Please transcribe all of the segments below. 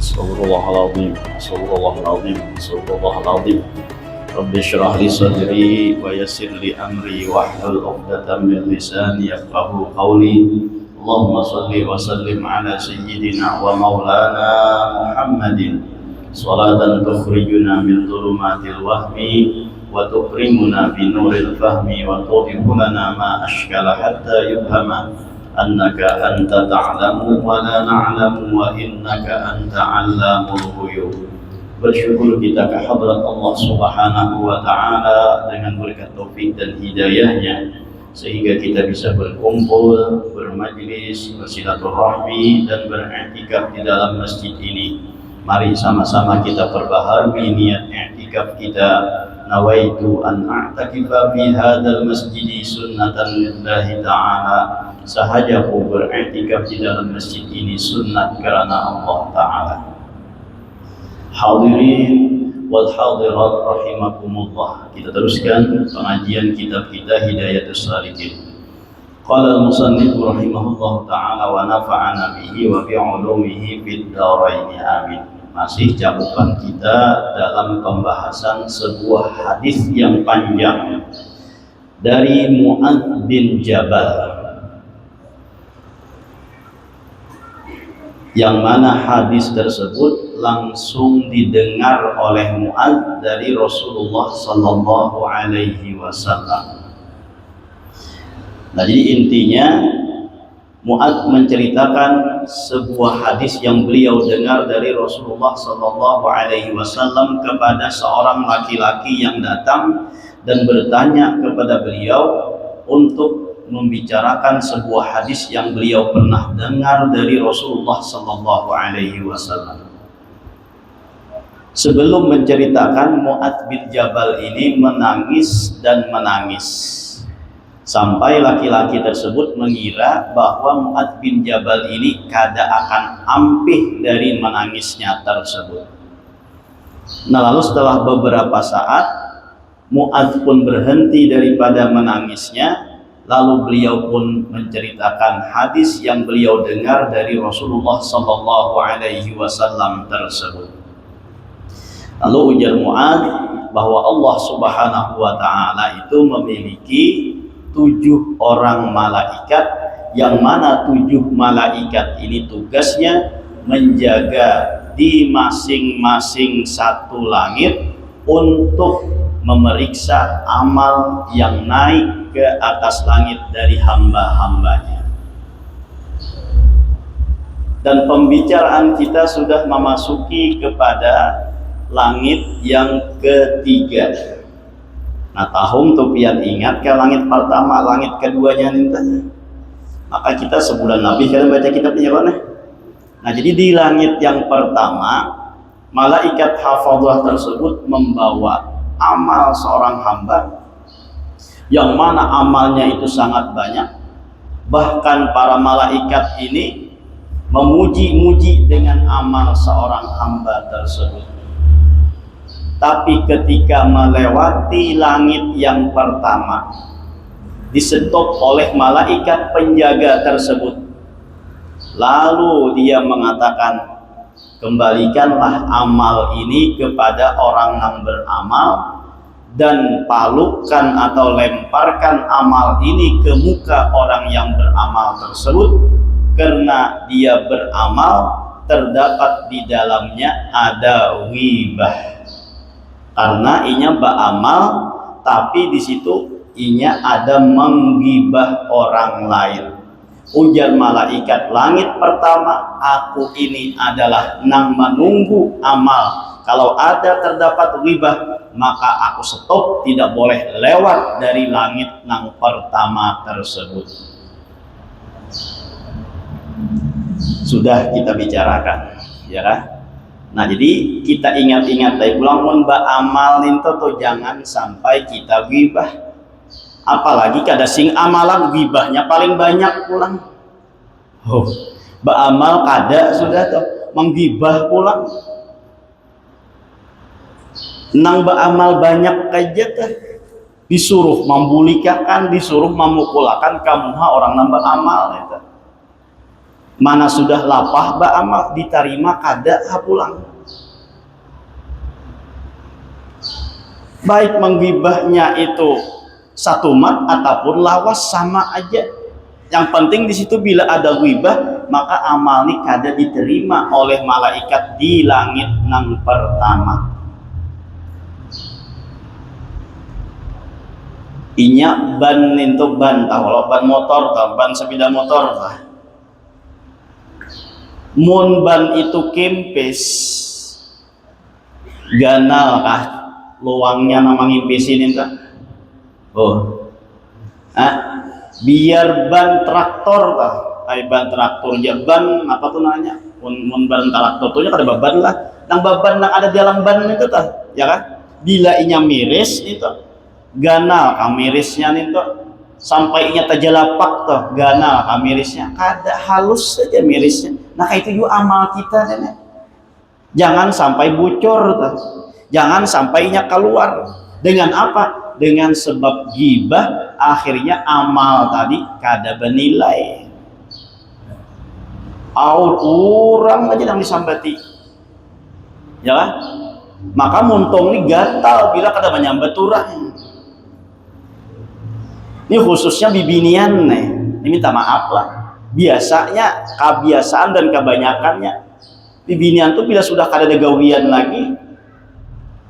Astagfirullahaladzim, astagfirullahaladzim, astagfirullahaladzim. Rabbi syrah li sadri wa yassir li amri wahlul 'uqdatam min lisani yafqahu qawli. Allahumma shalli wa sallim ala sayyidina wa maulana Muhammadin salatan tukhrijuna min dhulumatil wahmi wa tukrimuna bi nuril fahmi wa tudhibu lana ma ashkala hatta yufhama annaka anta ta'lamu wa la na'lamu wa innaka anta 'allamul ghuyub. Bersyukur kita ke hadrat Allah Subhanahu wa taala dengan berkat taufik dan hidayahnya sehingga kita bisa berkumpul, bermajlis, bersilaturahmi dan beriktikaf di dalam masjid ini. Mari sama-sama kita perbaharui niat i'tikaf kita. Nawaitu an a'takifa fi hadzal masjid sunnatan lillahi ta'ala. Sahajaku beriktikaf di dalam masjid ini sunnat karena Allah Ta'ala. Hadirin wal hadirat rahimakumullah. Kita teruskan pengajian kitab kita Hidayatus Shaliqin. Qala al-musannif rahimahullah ta'ala wa nafa'ana bihi wa bi 'ulumihi fid dharain amin. Masih cakupan kita dalam pembahasan sebuah hadis yang panjang dari Mu'adz bin Jabal, yang mana hadis tersebut langsung didengar oleh Mu'adz dari Rasulullah sallallahu alaihi wasallam. Nah, jadi intinya Mu'adz menceritakan sebuah hadis yang beliau dengar dari Rasulullah sallallahu alaihi wasallam kepada seorang laki-laki yang datang dan bertanya kepada beliau untuk membicarakan sebuah hadis yang beliau pernah dengar dari Rasulullah sallallahu alaihi wasallam. Sebelum menceritakan, Mu'adz bin Jabal ini menangis dan menangis sampai laki-laki tersebut mengira bahwa Mu'adz bin Jabal ini kada akan ampih dari menangisnya tersebut. Nah, lalu setelah beberapa saat Mu'adz pun berhenti daripada menangisnya. Lalu beliau pun menceritakan hadis yang beliau dengar dari Rasulullah sallallahu alaihi wasallam tersebut. Lalu ujar Mu'adz bahwa Allah Subhanahu wa taala itu memiliki 7 orang malaikat, yang mana 7 malaikat ini tugasnya menjaga di masing-masing satu langit untuk memeriksa amal yang naik ke atas langit dari hamba-hambanya. Dan pembicaraan kita sudah memasuki kepada langit yang ketiga. Nah, tahun tupian ingat ke langit pertama, langit keduanya ninta. Maka kita sebulan lebih kalian baca kitabnya mana? Nah, jadi di langit yang pertama, malaikat hafadzah tersebut membawa amal seorang hamba yang mana amalnya itu sangat banyak. Bahkan para malaikat ini memuji-muji dengan amal seorang hamba tersebut. Tapi ketika melewati langit yang pertama, disetop oleh malaikat penjaga tersebut. Lalu dia mengatakan, kembalikanlah amal ini kepada orang yang beramal dan palukan atau lemparkan amal ini ke muka orang yang beramal tersebut, karena dia beramal terdapat di dalamnya ada ghibah. Karena inya beramal tapi di situ inya ada menggibah orang lain. Ujar malaikat langit pertama, aku ini adalah nang menunggu amal. Kalau ada terdapat ghibah, maka aku stop, tidak boleh lewat dari langit nang pertama tersebut. Sudah kita bicarakan, ya kan? Nah, jadi kita ingat-ingat dari pulang mun beramal itu tuh jangan sampai kita ghibah. Apalagi kada sing amalan ghibahnya paling banyak pulang. Oh, beramal kada sudah tuh menggibah pulang. Nang beramal banyak aja tuh disuruh membulikakan, disuruh memukulakan kamuha orang nambah amal itu. Mana sudah lapah ba amal diterima kada hapulang. Baik menggibahnya itu satu mat ataupun lawas sama aja. Yang penting di situ bila ada ghibah maka amal ini kada diterima oleh malaikat di langit nang pertama. Inya ban itu ban tahu kalau ban motor tahu ban sepeda motor tahu. Mun ban itu kempes ganal kah luangnya nama ngimpisin itu. Oh, biar ban traktor kah? Ban traktor ya ban apa tuh namanya? Mun ban traktor tuh ada beban lah. Nang beban yang ada di dalam ban itu tah, ya kan? Bila inya miris itu ganal kamirisnya itu sampai inya tajalapak tuh ganal kamirisnya kada halus saja mirisnya. Nah itu juga amal kita nenek. Jangan sampai bocor tuh. Jangan sampai inya keluar. Dengan apa? Dengan sebab gibah akhirnya amal tadi kada bernilai. Orang aja yang disambati. Ya kan? Maka muntong ini gatal bila kada menyambat orang. Ini khususnya bibinian nih. Ini minta maaf lah. Biasanya kebiasaan dan kebanyakannya bibinian tuh bila sudah kada ada gawian lagi,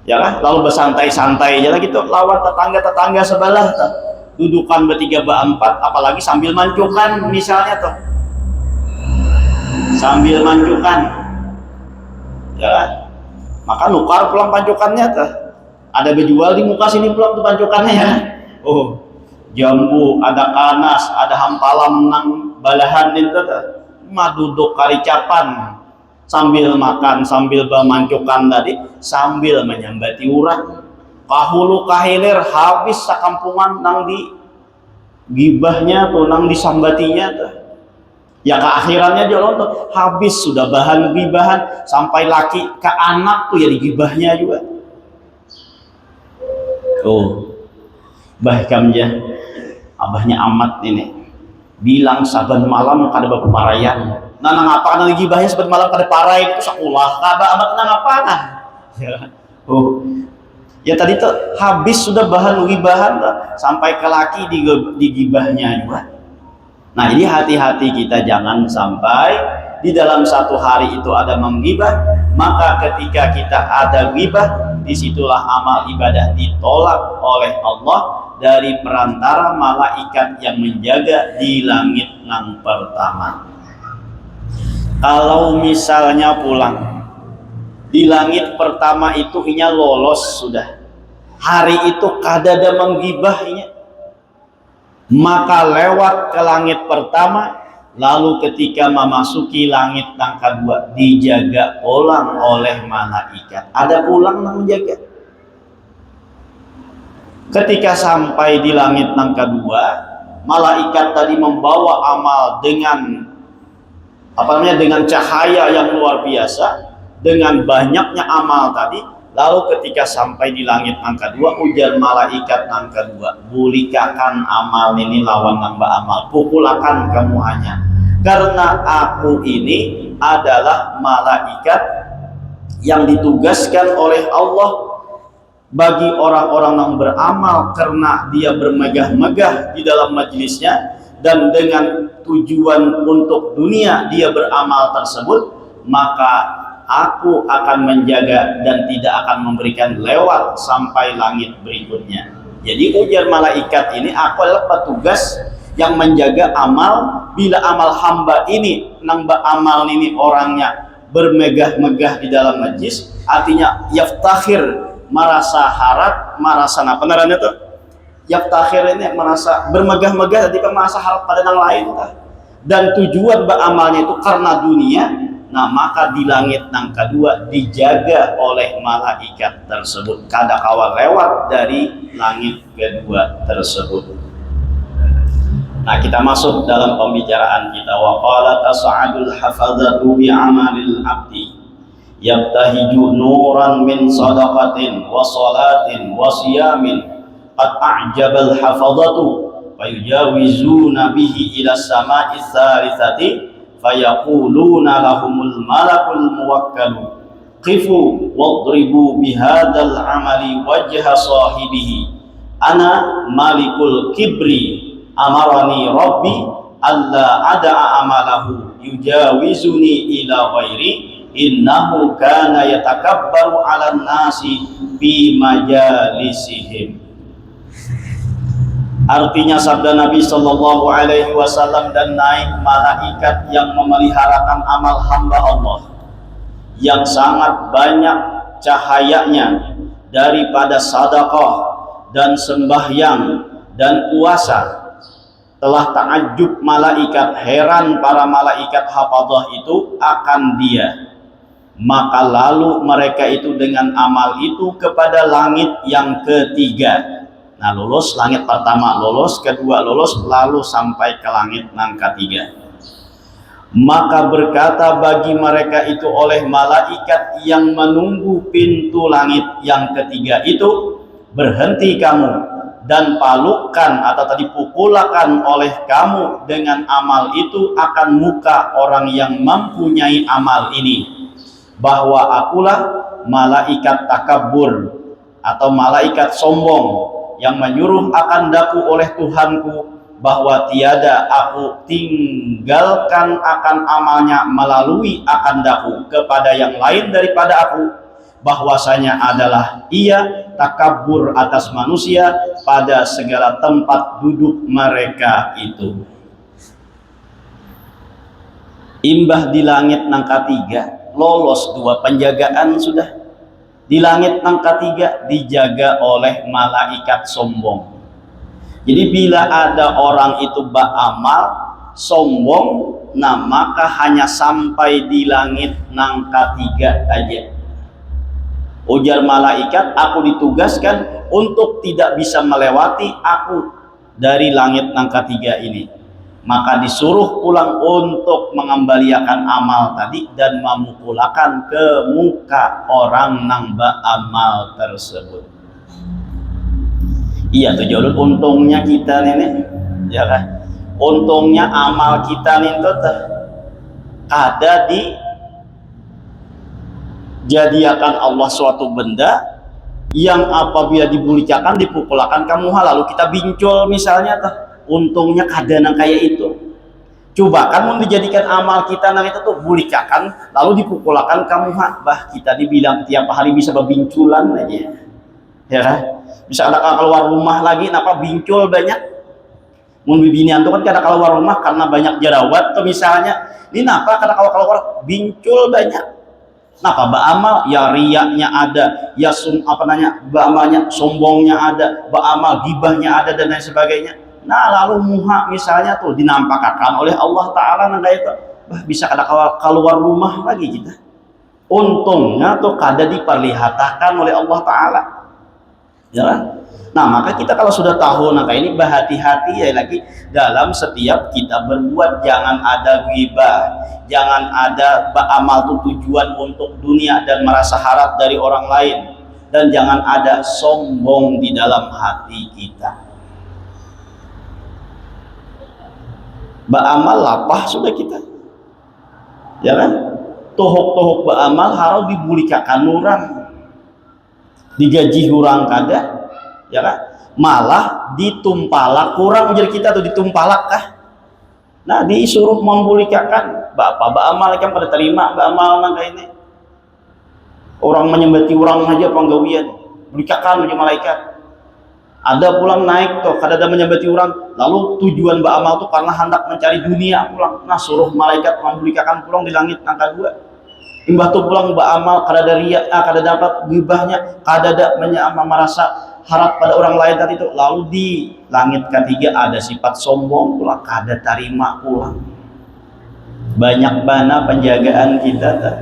ya kan? Lalu bersantai-santai aja lah gitu. Lawan tetangga sebelah tuh. Dudukan bertiga berempat, apalagi sambil mancukan misalnya tuh. Sambil mancukan. Ya kan? Maka nukar pulang pancukannya tuh. Ada berjual di muka sini pulang tuh pancukannya ya. Oh, jambu, ada kanas, ada hampalam nang balahan itu tuh. Maduduk karicapan sambil makan, sambil memancukan tadi, sambil menyambati orang. Kahulu kahilir habis sakampungan nang di gibahnya tuh, nang disambatinya tuh. Ya keakhirannya dia tuh habis sudah bahan gibahan sampai laki ke anak tuh ya digibahnya juga. Oh, bahkan ya abahnya amat ini bilang saban malam kada beparayan. Nah ngapa kana gibahnya saban malam kada parai itu sakulah. Kada amat nang apa nah. Ya. Oh. Ya tadi tuh habis sudah bahan gibahan tuh, sampai ke laki di gibahnya juga. Nah ini hati-hati kita jangan sampai di dalam satu hari itu ada menggibah, maka ketika kita ada gibah, disitulah amal ibadah ditolak oleh Allah dari perantara malaikat yang menjaga di langit yang pertama. Kalau misalnya pulang di langit pertama itu inya lolos sudah, hari itu kada ada menggibahnya, maka lewat ke langit pertama, lalu ketika memasuki langit yang kedua dijaga pulang oleh malaikat. Ada pulang yang menjaga. Ketika sampai di langit yang kedua, malaikat tadi membawa amal dengan dengan cahaya yang luar biasa, dengan banyaknya amal tadi. Lalu ketika sampai di langit yang kedua, ujar malaikat yang kedua, bulikakan amal ini lawan nambah amal, pukulakan kamu hanya, karena aku ini adalah malaikat yang ditugaskan oleh Allah bagi orang-orang yang beramal karena dia bermegah-megah di dalam majelisnya, dan dengan tujuan untuk dunia dia beramal tersebut, maka aku akan menjaga dan tidak akan memberikan lewat sampai langit berikutnya. Jadi ujar malaikat ini, aku adalah petugas yang menjaga amal. Bila amal hamba ini nang amal ini orangnya bermegah-megah di dalam majlis, artinya yaftakhir, merasa harap, merasa apa namanya tuh? Yaftakhir ini merasa bermegah-megah, ketika merasa harap pada yang lain dan tujuan beramalnya itu karena dunia. Nah maka di langit yang kedua dijaga oleh malaikat tersebut, kada kawal lewat dari langit kedua tersebut. Nah kita masuk dalam pembicaraan kita. Wa qala tas'adul hafadzatu bi amalil abdi yabtahiju nuran min sadaqatin wa salatin wa siyamin qad a'jabal hafadzatu fayujawizuna bihi ila sama'i tsalitsati fayaquluna lahumul malakul muwakkalu qifu wadribu bihadzal amali wajha sahibihi ana malikul kibri amarani rabbi alla ada'a amalahu yujawizuni ila ghairi innahu kana yatakabbaru 'alan nasi fi majalisihim. Artinya sabda Nabi sallallahu alaihi wasallam, dan naik malaikat yang memeliharakan amal hamba Allah yang sangat banyak cahayanya daripada sedekah dan sembahyang dan puasa. Telah takjub malaikat, heran para malaikat hafadzah itu akan dia. Maka lalu mereka itu dengan amal itu kepada langit yang ketiga. Nah, lulus langit pertama, lulus kedua, lulus, lalu sampai ke langit yang ketiga. Maka berkata bagi mereka itu oleh malaikat yang menunggu pintu langit yang ketiga itu, berhenti kamu dan palukan atau tadi pukulakan oleh kamu dengan amal itu akan muka orang yang mempunyai amal ini, bahwa akulah malaikat takabur atau malaikat sombong yang menyuruh akan daku oleh Tuhanku, bahwa tiada aku tinggalkan akan amalnya melalui akan daku kepada yang lain daripada aku, bahwasanya adalah ia takabur atas manusia pada segala tempat duduk mereka itu. Imbah di langit nang ketiga, lolos dua penjagaan sudah. Di langit nang ketiga dijaga oleh malaikat sombong. Jadi bila ada orang itu beramal sombong, nah maka hanya sampai di langit nang ketiga aja. Ujar malaikat, aku ditugaskan untuk tidak bisa melewati aku dari langit nang ketiga ini. Maka disuruh pulang untuk mengembalikan amal tadi dan memukulakan ke muka orang nang beramal tersebut. Iya tuh jalur untungnya kita nih, ya kan? Untungnya amal kita nih tuh ada di jadikan Allah suatu benda yang apabila dibulikakan dipukulakan kamu lalu kita bincul misalnya tuh, untungnya kadang kayak itu. Coba kan mau dijadikan amal kita nang itu tuh bulikakan lalu dipukulakan kamu bah kita dibilang tiap hari bisa berbinculan aja, ya kan? Bisa ada keluar rumah lagi napa bincul banyak. Mun bibinian tuh kan kada keluar rumah karena banyak jerawat tuh misalnya. Ini napa kada keluar bincul banyak. Napa beramal ya riyaknya ada, ya beramalnya sombongnya ada, beramal gibahnya ada dan lain sebagainya. Nah lalu muha misalnya tuh dinampakkan oleh Allah Ta'ala nang itu, bisa kada keluar rumah lagi kita. Untungnya tuh kada diperlihatkan oleh Allah Ta'ala, ya kan? Nah maka kita kalau sudah tahu nah kayak ini berhati-hati ya lagi dalam setiap kita berbuat. Jangan ada ghibah, jangan ada beramal tuh tujuan untuk dunia dan merasa harap dari orang lain, dan jangan ada sombong di dalam hati kita. Beramal lapah sudah kita, ya kan? Tohok-tohok beramal harus dibulikakan orang, digaji orang kada, ya kan? Malah ditumpalak kurang ujar kita tuh ditumpalak kah? Nah disuruh membulikakan bapak beramal kan pada terima beramal nang kayak ini. Orang menyembati orang aja panggawian bulikakan aja malaikat. Ada pulang naik tuh kada ada menyembati orang lalu tujuan beramal tuh karena hendak mencari dunia pulang. Nah suruh malaikat membulikakan pulang di langit nang kedua. Imbah tuh pulang beramal kada ada riya, kada dapat gibahnya, kada ada merasa harap pada orang lain tadi itu, lalu di langit ketiga ada sifat sombong pula kada tarima pulang. Banyak bana penjagaan kita tuh.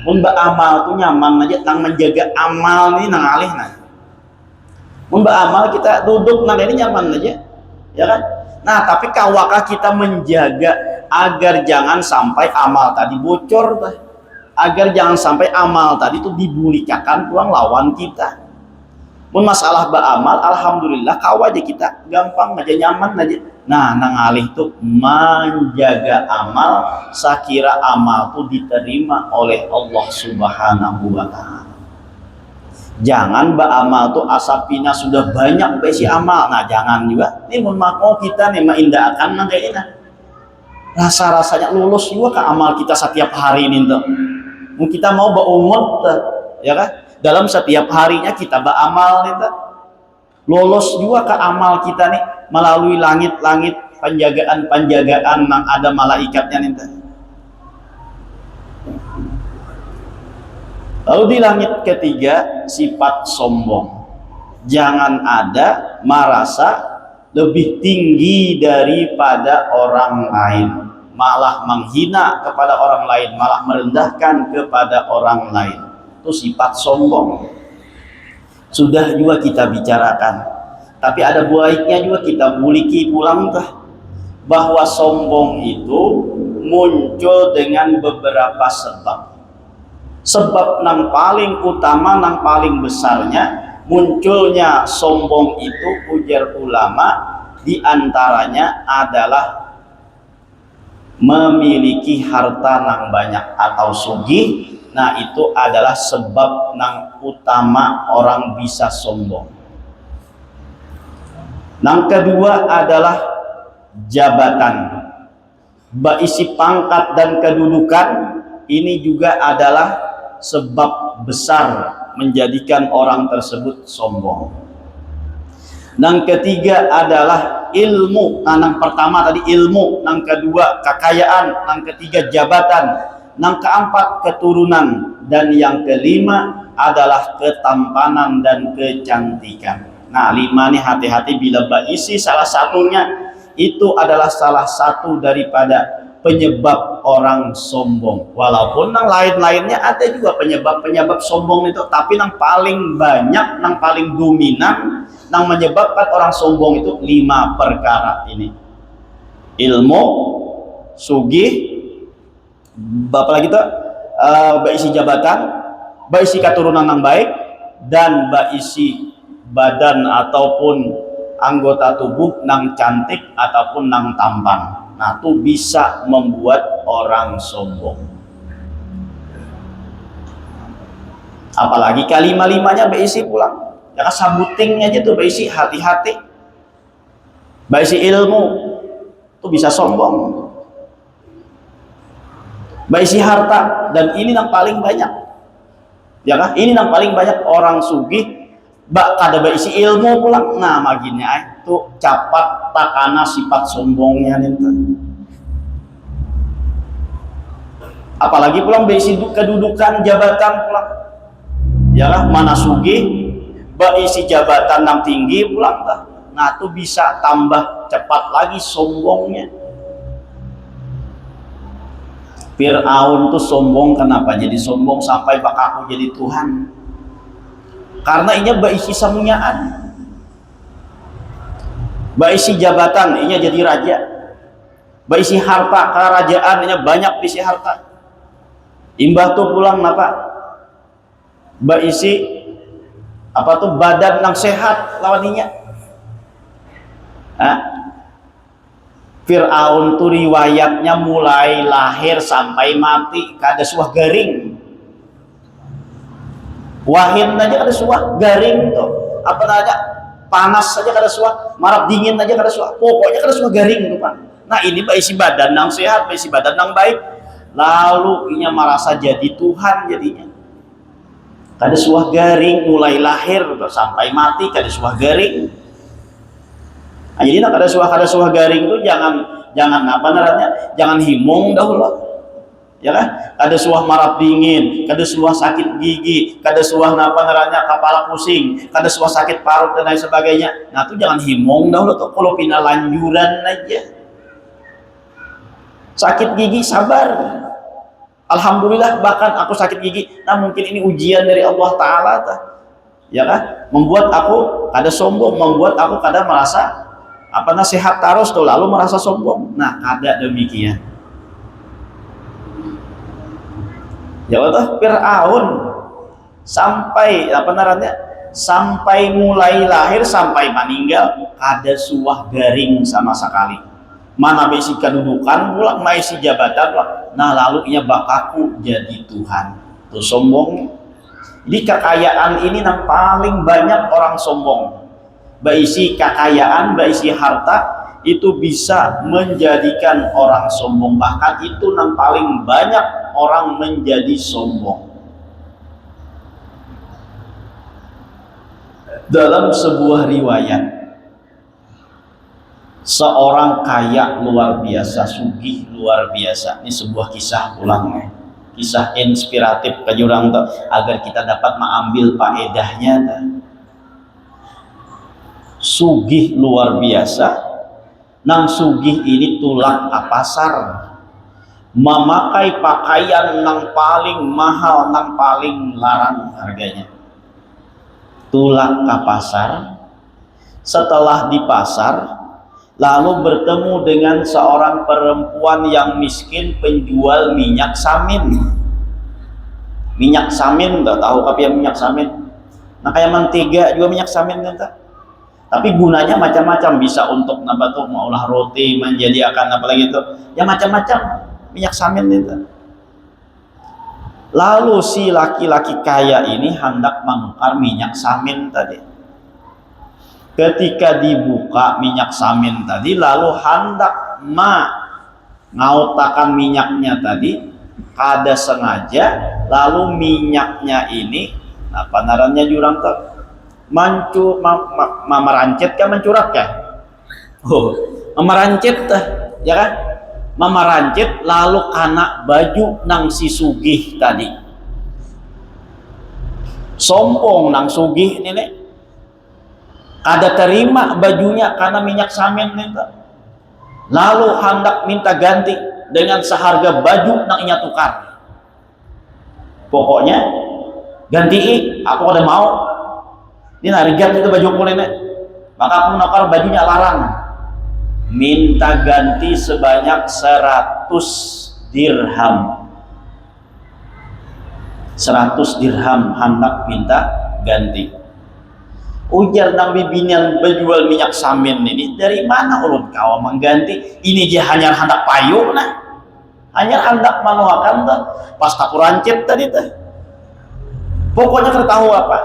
Mun beramal tuh nyaman aja nang menjaga amal ini nang alih nah. Mun beramal kita duduk nang ini nyaman aja, ya kan? Nah tapi kawakah kita menjaga agar jangan sampai amal tadi bocor tuh, agar jangan sampai amal tadi tuh dibulikakan pulang lawan kita. Mun masalah beramal, alhamdulillah kau aja kita gampang aja, nyaman aja. Nah, nangalih tuh menjaga amal, sakira amal tuh diterima oleh Allah Subhanahu wa Ta'ala. Jangan beramal tuh asapina sudah banyak besi amal. Nah, jangan juga. Ini mun mau kita nih maindakan nang kayak ini. Rasa-rasanya lulus juga ke amal kita setiap hari ini tuh. Mun kita mau beungut ya kan? Dalam setiap harinya kita beramal nih tuh. Lolos juga ke amal kita nih melalui langit-langit penjagaan-penjagaan yang ada malaikatnya nih tuh. Lalu di langit ketiga, sifat sombong. Jangan ada merasa lebih tinggi daripada orang lain, malah menghina kepada orang lain, malah merendahkan kepada orang lain. Itu sifat sombong. Sudah juga kita bicarakan, tapi ada baiknya juga kita muliki pulang bahwa sombong itu muncul dengan beberapa sebab. Sebab yang paling utama, yang paling besarnya munculnya sombong itu, ujar ulama, diantaranya adalah memiliki harta yang banyak atau sugih. Nah, itu adalah sebab yang utama orang bisa sombong. Yang kedua adalah jabatan, isi pangkat dan kedudukan. Ini juga adalah sebab besar menjadikan orang tersebut sombong. Yang ketiga adalah ilmu. Nah, yang pertama tadi ilmu, yang kedua kekayaan, yang ketiga jabatan, yang keempat keturunan, dan yang kelima adalah ketampanan dan kecantikan. Nah, 5 nih hati-hati bila berisi salah satunya, itu adalah salah satu daripada penyebab orang sombong. Walaupun yang lain-lainnya ada juga penyebab-penyebab sombong itu, tapi yang paling banyak, yang paling dominan, yang menyebabkan orang sombong itu 5 perkara ini: ilmu, sugih, apalagi itu berisi jabatan, berisi keturunan yang baik, dan berisi badan ataupun anggota tubuh yang cantik ataupun yang tampan. Nah, itu bisa membuat orang sombong. Apalagi kelima-limanya berisi pulang. Ya, sabutingnya aja tuh berisi hati-hati, berisi ilmu, itu bisa sombong. Berisi harta, dan ini yang paling banyak. Ya kan? Ini yang paling banyak orang sugih ada berisi ilmu pulang. Nah, maginya itu capat takana sifat sombongnya nih. Apalagi pulang berisi kedudukan jabatan pulang. Ya lah, mana sugih berisi jabatan yang tinggi pulang. Nah, itu bisa tambah cepat lagi sombongnya. Fir'aun tuh sombong, kenapa jadi sombong sampai bakal aku jadi Tuhan? Karena ini berisi samunyaan, berisi jabatan, ini jadi raja, berisi harta kerajaan, ini banyak berisi harta. Imbah tuh pulang apa? Berisi apa tuh badan yang sehat lawaninya. Fir'aun tuh riwayatnya mulai lahir sampai mati kada suah garing. Wahid aja kada suah garing tuh. Apa namanya? Panas saja kada suah, marap dingin aja kada suah. Pokoknya kada suah garing tuh, Pak. Nah, ini berisi badan yang sehat, berisi badan yang baik. Lalu inya merasa jadi Tuhan jadinya. Kada suah garing mulai lahir sampai mati kada suah garing. Nah, jadi kada suah garing itu jangan apa namanya? Jangan himung dahulu. Ya kan? Kada suah marap dingin, kada suah sakit gigi, kada suah apa namanya kepala pusing, kada suah sakit parut dan lain sebagainya. Nah, itu jangan himung dahulu tuh, kalau pina lanjuran aja. Sakit gigi sabar. Alhamdulillah, bahkan aku sakit gigi. Nah, mungkin ini ujian dari Allah Ta'ala. Ya kan? Membuat aku kada sombong, membuat aku kada merasa apa nasihat terus tuh lalu merasa sombong. Nah, kada demikian. Ya Allah, Fir'aun sampai apa namanya sampai mulai lahir sampai meninggal ada suah garing sama sekali. Mana besi kedudukan pula, maisi jabatan pula. Nah lalu ia bakaku jadi Tuhan. Tuh sombong. Di kekayaan ini yang paling banyak orang sombong. Baisi kekayaan, baisi harta itu bisa menjadikan orang sombong. Bahkan itu yang paling banyak orang menjadi sombong. Dalam sebuah riwayat, seorang kaya luar biasa, sugih luar biasa. Ini sebuah kisah ulang, kisah inspiratif ke jurang tuh, agar kita dapat mengambil faedahnya. Sugih luar biasa, nang sugih ini tulak ke pasar, memakai pakaian nang paling mahal, nang paling larang harganya. Tulak ke pasar, setelah di pasar lalu bertemu dengan seorang perempuan yang miskin penjual minyak samin. Minyak samin, tak tahu apa yang minyak samin. Nah kayak mentega juga minyak samin kan? Tapi gunanya macam-macam, bisa untuk apa tuh, mau olah roti, menjadi akan apa lagi itu, ya macam-macam minyak samin itu. Lalu si laki-laki kaya ini hendak menukar minyak samin tadi. Ketika dibuka minyak samin tadi, lalu hendak ngautakan minyaknya tadi, ada sengaja, lalu minyaknya ini apa narannya jurang tuh, memerancit kah, mencurat kah? Oh, memerancit ya kan? Memerancit lalu kena baju nang si sugih tadi. Sombong nang sugih ini nih. Ada terima bajunya karena minyak samin itu. Lalu hendak minta ganti dengan seharga baju nang inya tukar. Pokoknya ganti, aku udah mau. Ini harga itu baju kulit, maka aku nukar bajunya larang. Minta ganti sebanyak 100 dirham. 100 dirham hendak minta ganti. Ujar nang bibinian berjual minyak samin ini, dari mana ulun kau mengganti? Ini dia hanya hendak payung nah, hanya hendak manuakan tuh, pas kapurancit tadi tuh. Pokoknya tertahu apa?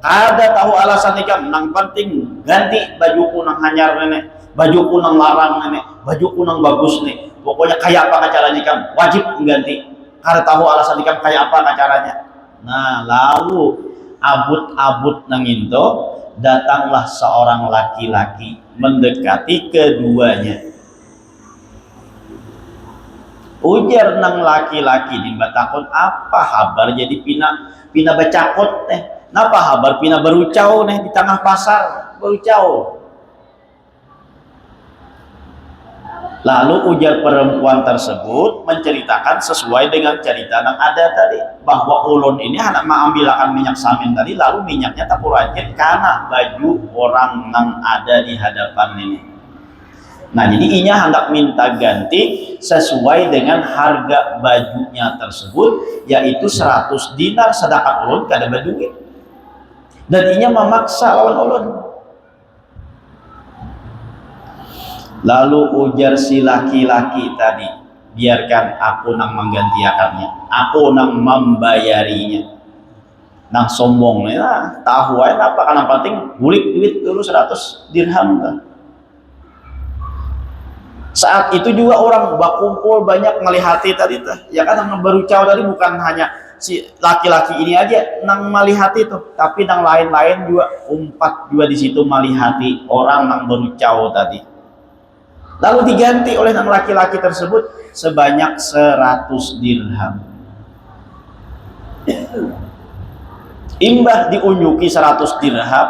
Ada tahu alasan nikah, nang penting ganti bajuku nang hanyar nenek, bajuku nang larang nenek, bajuku nang bagus nih. Pokoknya kayak apa caranya nikah, wajib mengganti. Ada tahu alasan nikah kayak apa caranya. Nah lalu abut-abut nang itu datanglah seorang laki-laki mendekati keduanya. Ujar nang laki-laki di batakon, apa habar jadi pina bacakot teh, napa habar pina berucau nih di tengah pasar berucau. Lalu ujar perempuan tersebut menceritakan sesuai dengan cerita yang ada tadi, bahwa ulun ini hendak mengambilkan minyak samin tadi, lalu minyaknya tak purancit karena baju orang yang ada di hadapan ini. Nah jadi inya hendak minta ganti sesuai dengan harga bajunya tersebut, yaitu 100 dinar, sedangkan ulun kada berduit. Dan inya memaksa lawan ulun. Lalu ujar si laki-laki tadi, biarkan aku nang menggantiakannya, aku nang membayarinya. Nang sombong ya, tahu aja apa, karena penting bulik duit dulu 100 dirham kan. Saat itu juga orang bakumpul banyak melihati tadi tuh, ya kan, nang berucau tadi bukan hanya si laki-laki ini aja nang melihati tuh, tapi nang lain-lain juga umpat juga di situ melihati orang nang berucau tadi. Lalu diganti oleh nang laki-laki tersebut sebanyak 100 dirham. Imbah diunyuki 100 dirham,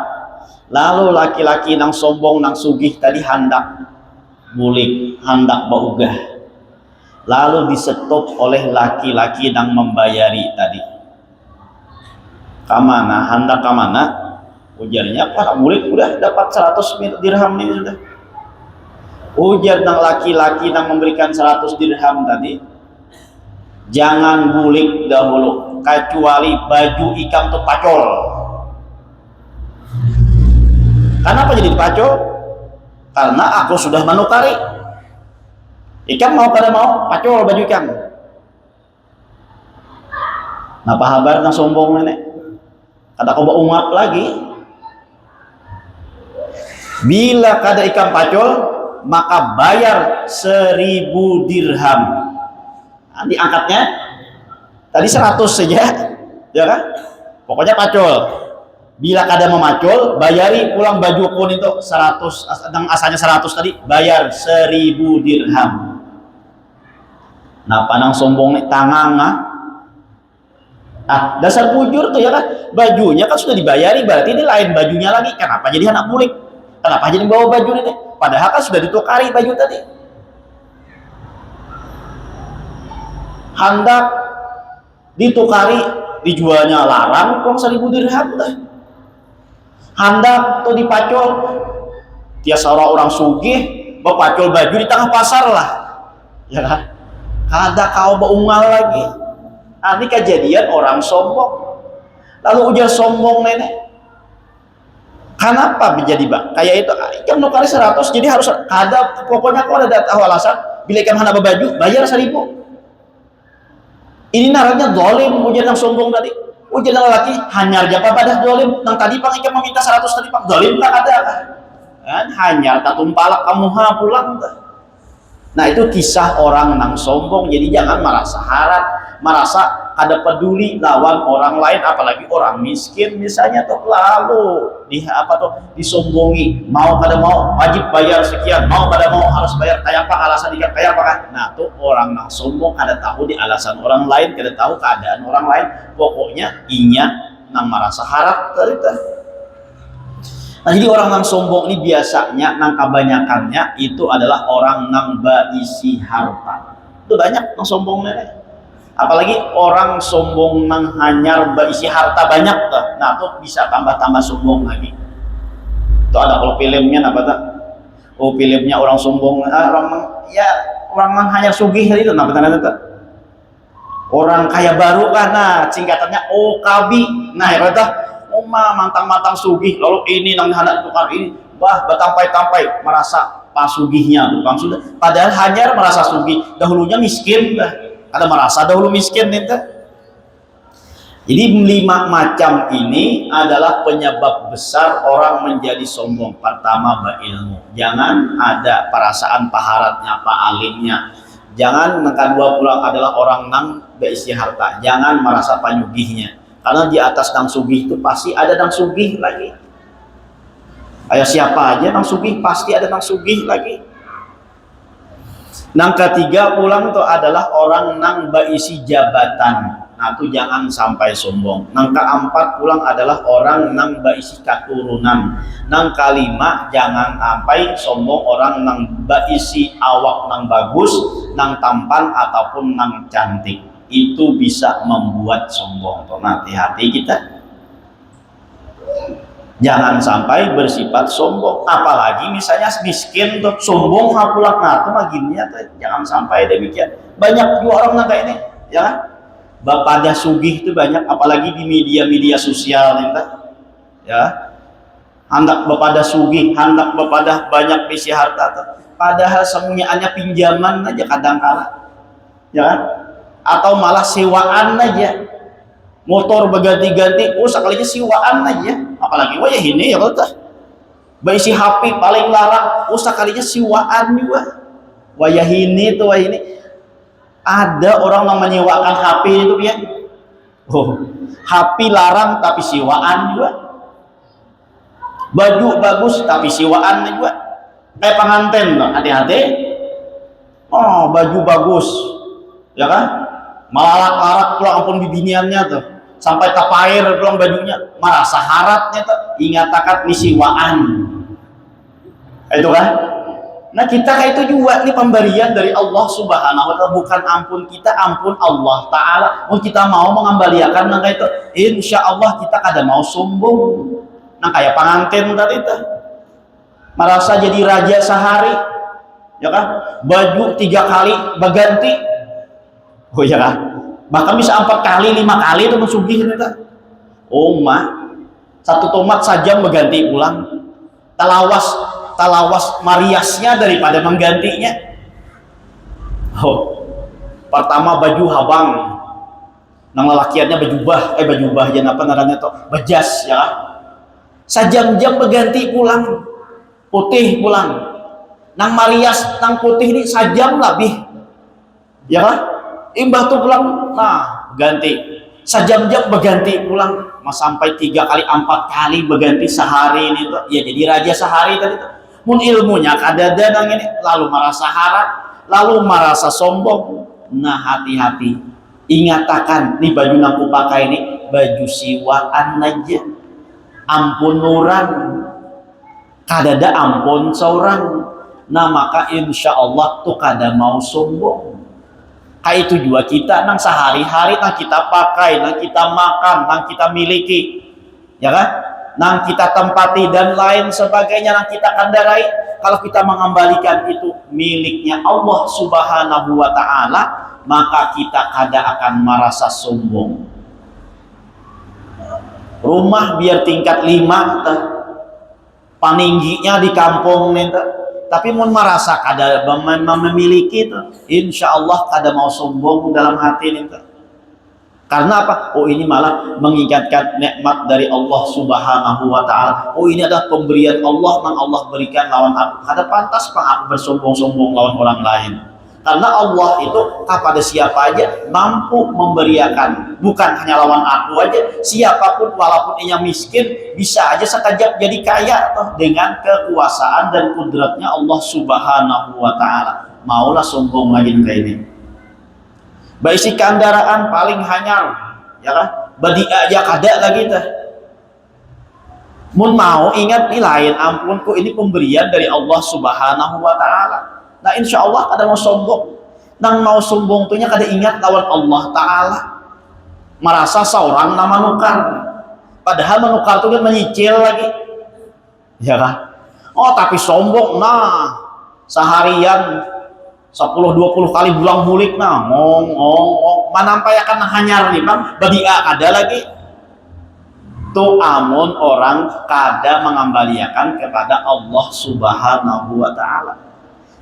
lalu laki-laki nang sombong nang sugih tadi hendak bulik, hendak baugah. Lalu disetop oleh laki-laki nang membayari tadi. Kamana, hendak kamana? Ujarnya, Pak bulik udah dapat 100 dirham ini sudah. Ujar nang laki-laki nang memberikan 100 dirham tadi, jangan bulik dahulu kecuali baju ikam tuh pacol. Kenapa jadi dipacul? Karena aku sudah menukari. Ikam mau kada mau pacul baju ikam. Napa kabar nang sombong nenek? Kada kau ungap lagi. Bila kada ikam pacul, maka bayar 1000 dirham. Nah, diangkatnya tadi 100 saja, ya kan? Pokoknya pacul. Bila kada memacul, bayari pulang baju pun itu 100, asalnya 100 tadi, bayar 1000 dirham. Nah, panang sombong nih tangang dasar bujur tuh ya kan, bajunya kan sudah dibayari, berarti ini lain bajunya lagi. Kenapa jadi anak bulik? Kenapa jadi bawa baju ini? Padahal kan sudah ditukari baju tadi. Hendak ditukari, dijualnya larang, uang 1000 dirham dah. Hendak tuh dipacul, tiasa orang sugih bapacul baju di tengah pasar lah, ya kan? Kada kau beungal lagi. Ini kejadian orang sombong. Lalu ujar sombong nenek, kenapa menjadi kayak itu? Ikan nukari 100, jadi harus ada, pokoknya kau ada tahu alasan. Bila ikan hendak baju, bayar 1000. Ini narannya dolim, ujar yang sombong tadi. Ujar yang lelaki, hanyar japa badah dolim. Nang tadi pang ikan meminta 100 tadi pang dolim tak ada kan? Hanyar tak tumpalak kamu pulang tak. Nah, itu kisah orang nang sombong. Jadi jangan merasa harap, merasa ada peduli lawan orang lain, apalagi orang miskin misalnya tuh, lalu disombongi, mau kada mau wajib bayar sekian, mau kada mau harus bayar, kayak apa alasan ikan kayak apa kan. Nah, tuh orang nang sombong kada tahu di alasan orang lain, kada tahu keadaan orang lain, pokoknya inya nang merasa harap tadi. Nah, jadi orang nang sombong ini biasanya nang kebanyakannya itu adalah orang nang baisi harta. Itu banyak nang sombong nenek. Apalagi orang sombong nang hanyar baisi harta banyak tuh. Nah, tuh bisa tambah-tambah sombong lagi. Itu ada kalau filmnya apa tuh? Oh, filmnya orang sombong, orang nang hanyar sugih itu apa tanda tuh? Orang kaya baru kan, nah singkatannya OKB. Nah, ya kata mantang-mantang sugih, lalu ini nang hendak tukar ini, batampai-tampai merasa pasugihnya tukang sudah, padahal hanya merasa sugih, dahulunya miskin dah, ada merasa dahulu miskin itu. Jadi 5 macam ini adalah penyebab besar orang menjadi sombong. Pertama, berilmu, jangan ada perasaan paharatnya, pak alimnya. Jangan, yang kedua pulang adalah orang nang beisi harta, jangan merasa panyugihnya. Karena di atas nang sugih itu pasti ada nang sugih lagi. Ayo siapa aja nang sugih, pasti ada nang sugih lagi. Nang ketiga pulang itu adalah orang nang baisi jabatan. Nah, itu jangan sampai sombong. Nang keempat pulang adalah orang nang baisi keturunan. Nang kelima jangan sampai sombong orang nang baisi awak nang bagus, nang tampan ataupun nang cantik. Itu bisa membuat sombong. Nah, hati-hati kita jangan sampai bersifat sombong, apalagi misalnya miskin tuh sombong pulang. Nah, itu maginya tuh jangan sampai demikian. Banyak juga orang kayak ini, ya kan? Bapada sugih itu banyak, apalagi di media-media sosial kita, ya. Hendak bapada sugih, hendak bapada banyak bisi harta tuh. Padahal semuanya pinjaman aja kadang-kala, ya kan? Atau malah sewaan aja, motor berganti-ganti, sekalinya sewaan aja, apalagi wah ya ini ya kalau baisi HP paling larang, sekalinya sewaan juga, wah ya ini tuh, wah ini ada orang yang menyewakan HP itu ya, HP larang tapi sewaan juga, baju bagus tapi sewaan juga, kayak pengantin tuh, hati-hati, baju bagus, ya kan? Malarak-larak pulang ampun bibiniannya tuh, sampai tapair pulang bajunya, merasa haratnya tuh, ingat takat misiwaan, itu kan. Nah, kita kayak itu juga nih pemberian dari Allah Subhanahu wa Ta'ala, bukan ampun kita, ampun Allah Ta'ala. Kita mau mengembalikan, nah kayak itu insya Allah kita kada mau sombong. Nah, kayak pengantin tadi tuh, merasa jadi raja sehari, ya kan, baju 3 kali berganti. Oh ya kan, bahkan bisa 4 kali, 5 kali itu mensugih kita. Mah 1 tomat saja berganti pulang. talawas talawas mariasnya daripada menggantinya. Oh, pertama baju habang, nang lelakiannya bajubah ya apa namanya tuh, bejas ya, sajam-jam berganti pulang putih pulang, nang marias nang putih ini sajam lebih ya kan, imbah tuh pulang nah ganti sajam-jam berganti pulang, mas sampai 3 kali 4 kali berganti sehari ini tuh ya, jadi raja sehari tadi tuh. Mun ilmunya kadada nang ini lalu merasa harap, lalu merasa sombong. Nah hati-hati, ingatakan nih baju nang ku pakai ini baju siwaan aja, ampun orang kadada ampun seorang. Nah maka insya Allah tuh kada mau sombong. Kayak itu juga kita nang sehari-hari nang kita pakai, nang kita makan, nang kita miliki ya kan, nang kita tempati dan lain sebagainya nang kita kendarai, kalau kita mengembalikan itu miliknya Allah subhanahu wa ta'ala, maka kita kada akan merasa sombong. Rumah biar tingkat 5 paningginya di kampung nih, tapi mau merasa kada memiliki itu, insya Allah kada mau sombong dalam hati ini. Karena apa? Oh ini malah mengingatkan nikmat dari Allah subhanahu wa ta'ala. Oh ini adalah pemberian Allah yang Allah berikan lawan aku. Kada pantas pak aku bersombong-sombong lawan orang lain. Karena Allah itu kepada siapa aja mampu memberikan, bukan hanya lawan aku aja, siapapun walaupun ia miskin bisa aja sekejap jadi kaya toh, dengan kekuasaan dan kudratnya Allah subhanahu wa ta'ala. Maulah sombong lagi kayak ini. Baisi kendaraan paling hanyar ya kan, badi aja kada lagi teh. Mun mau ingat nih lain ampunku ini pemberian dari Allah subhanahu wa ta'ala. Nah insya Allah kada mau sombong. Nang mau sombong tuhnya kada ingat lawan Allah ta'ala, merasa seorang nama nukar, padahal menukar itu kan menyicil lagi ya kan. Oh tapi sombong, nah seharian 10-20 kali bulang bulik nah ngong manampai akan hanyar nih bang badia ada lagi tuh, amun orang kada mengembaliakan kepada Allah subhanahu wa ta'ala.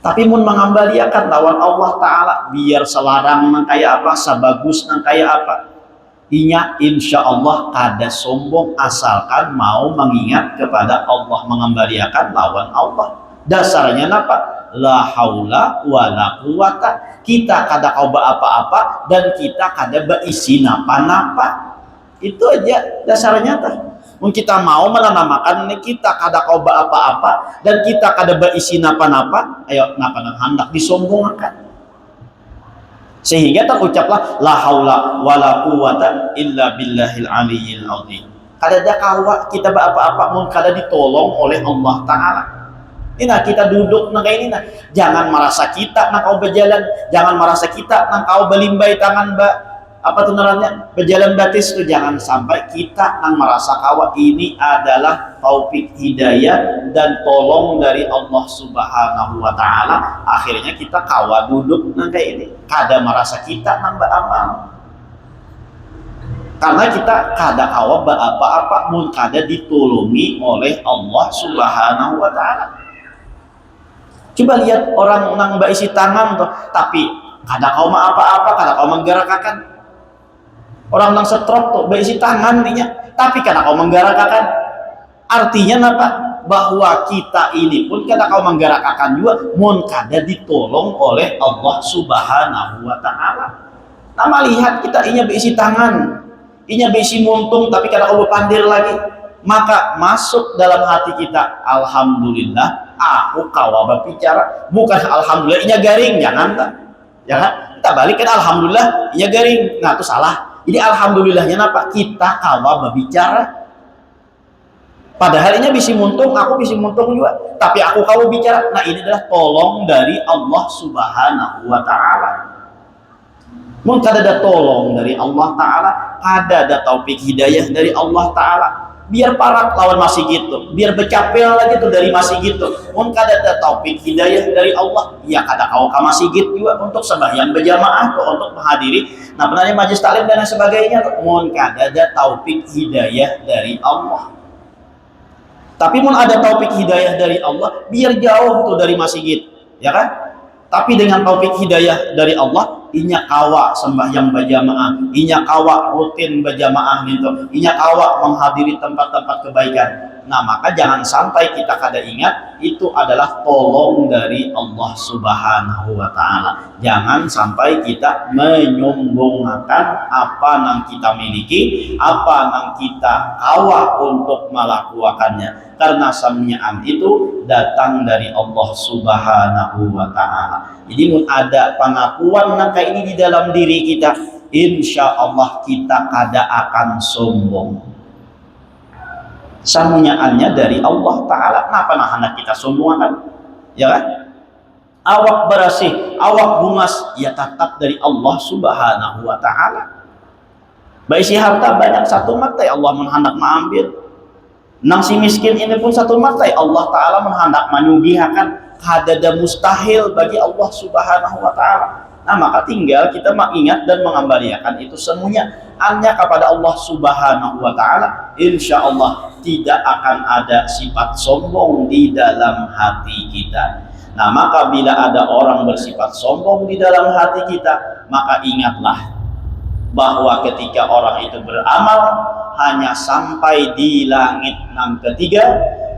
Tapi mun mengembaliakan lawan Allah ta'ala, biar selarang nang kayak apa, sebagus nang kayak apa, inya insya Allah kada sombong asalkan mau mengingat kepada Allah, mengembaliakan lawan Allah. Dasarnya apa? La haula wala quwata, kita kada coba apa-apa dan kita kada beisi napa-napa. Itu aja dasarnya tah. Mun kita mau menanamakan kita kada coba apa-apa dan kita kada beisi napa-napa, ayo napa nang hendak disombongkan. Sehingga terucaplah la haula wala quwata illa billahil aliyyil azim. Kada ada kawa kita apa-apa mun kada ditolong oleh Allah taala. Ina kita duduk nang kayak ini nah, jangan merasa kita nang kau berjalan, jangan merasa kita nang kau belimbai tangan apa tuh namanya berjalan batis tuh, jangan sampai kita nang merasa kawa ini adalah taufik hidayah dan tolong dari Allah subhanahu wa ta'ala, akhirnya kita kawa duduk nang kayak ini kada merasa kita nang beramal, karena kita kada kawa apa-apa mun kada ditolongi oleh Allah subhanahu wa ta'ala. Coba lihat orang nang baisi tangan tuh, tapi kada kau ma apa-apa, kada kau menggerakkan. Orang nang stroke tuh baisi tangan ninya, tapi kada kau menggerakkan. Artinya apa? Bahwa kita ini pun kada kau menggerakkan juga, mun kada ditolong oleh Allah subhanahu wa ta'ala. Nama lihat kita inya baisi tangan, inya baisi muntung, tapi kada kau pandir lagi. Maka masuk dalam hati kita, alhamdulillah aku kawa berbicara, bukan alhamdulillah inya garing, jangan kita balik kan alhamdulillah inya garing, nah itu salah. Jadi alhamdulillahnya apa? Kita kawa berbicara, padahal inya bisi muntung, aku bisi muntung juga, tapi aku kawa bicara. Nah ini adalah tolong dari Allah subhanahu wa ta'ala. Mun kada ada tolong dari Allah ta'ala, kada ada taufik hidayah dari Allah ta'ala, biar parak lawan masih gitu, biar becapel lagi tuh dari masih gitu. Mun kada ada taufik hidayah dari Allah, ya kada kau ka masih gitu juga untuk sembahyang berjamaah tuh, untuk menghadiri nah benarnya majelis taklim dan sebagainya tuh. Mun kada ada taufik hidayah dari Allah. Tapi mun ada taufik hidayah dari Allah, biar jauh tuh dari masjid, ya kan? Tapi dengan taufik hidayah dari Allah, inya kawa sembahyang berjamaah, inya kawa rutin berjamaah gitu, inya kawa menghadiri tempat-tempat kebaikan. Nah, maka jangan sampai kita kada ingat itu adalah tolong dari Allah Subhanahu wa taala. Jangan sampai kita menyombongkan apa yang kita miliki, apa yang kita kawa untuk melakukannya. Karena samyaan itu datang dari Allah Subhanahu wa taala. Jadi mun ada pengakuan nangka ini di dalam diri kita, insya Allah kita kada akan sombong. Samyaannya dari Allah taala. Kenapa nah anak kita sombong kan? Ya kan? Awak bersih, awak bungas, ya tetap dari Allah Subhanahu wa taala. Baik si harta banyak satu mata ya Allah menghendak mengambil. Nang si miskin ini pun satu mata ya Allah taala menghendak menyugihakan. Hadada mustahil bagi Allah Subhanahu wa taala. Nah, maka tinggal kita mengingat dan mengembalikan itu semuanya hanya kepada Allah Subhanahu wa taala. Insya Allah tidak akan ada sifat sombong di dalam hati kita. Nah, maka bila ada orang bersifat sombong di dalam hati kita, maka ingatlah bahwa ketika orang itu beramal hanya sampai di langit yang ketiga,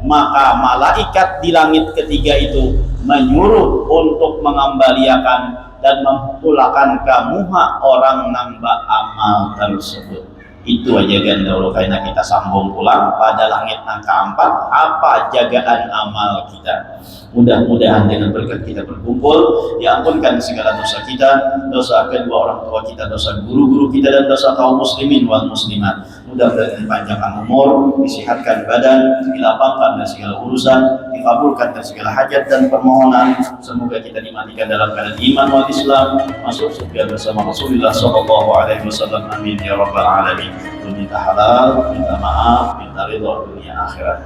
maka malaikat di langit ketiga itu menyuruh untuk mengembalikan dan mempulakan kamuha orang nambah amal tersebut. Itu aja kan dahulu karena kita sambung pulang pada langit yang keempat, apa jagaan amal kita. Mudah-mudahan dengan berkat kita berkumpul diampunkan segala dosa kita, dosa kedua orang tua kita, dosa guru-guru kita, dan dosa kaum muslimin wal muslimat. Mudah-mudahan dipanjangkan umur, disehatkan badan, dilapangkan dari segala urusan, dikabulkan dari segala hajat dan permohonan. Semoga kita dimatikan dalam keadaan iman wal Islam, masuk surga bersama Rasulullah sallallahu alaihi wasallam. Amin ya rabbal alamin. Minta halal, minta maaf, minta ridha dunia akhirat.